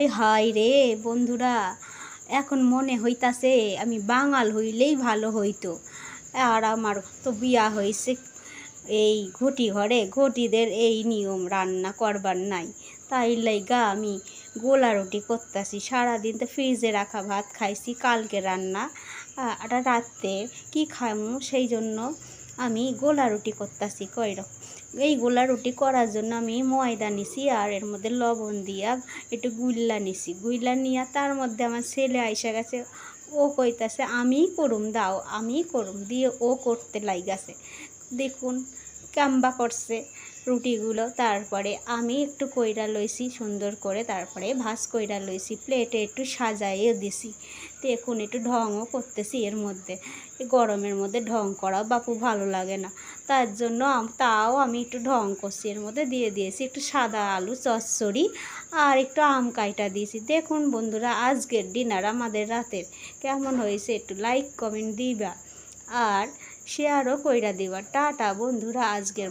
হায় রে বন্ধুরা, এখন মনে হইতাছে আমি বাঙাল হইলেই ভালো হইতো। আর আমার তো বিয়া হয়েছে এই ঘটি ঘরে, ঘটিদের এই নিয়ম রান্না করবার নাই। তাই লাইগা আমি গোলা রুটি করতেছি। সারাদিন তো ফ্রিজে রাখা ভাত খাইছি, কালকে রান্না আর রাত্রে কি খামু, সেই জন্য আমি গোলা রুটি করতেছি। এই গোলা রুটি করার জন্য আমি ময়দা নিছি আর এর মধ্যে লবণ দিয়া একটু গুল্লা নিছি। গুল্লা নিয়ে তার মধ্যে আমার ছেলে আইসা গেছে। ও কইতাছে আমি করুম, দাও আমি করুম, দিয়ে ও করতে লাইগাছে। দেখুন কাম্বা করছে রুটিগুলো। তারপরে আমি একটু কইরা লইছি সুন্দর করে, তারপরে ভাজ কইরা লইছি, প্লেটে একটু সাজাইয়ে দিছি। দেখুন একটু ঢংও করতেছি এর মধ্যে। গরমের মধ্যে ঢং করা বাপু ভালো লাগে না, তার জন্য তাও আমি একটু ঢং করছি। এর মধ্যে দিয়ে দিয়েছি একটু সাদা আলু চচ্চড়ি আর একটু আম কাইটা দিয়েছি। দেখুন বন্ধুরা, আজকের ডিনার আমাদের রাতের কেমন হয়েছে একটু লাইক কমেন্ট দিবা আর শেয়ারও কইরা দিবা। টাটা বন্ধুরা, আজকের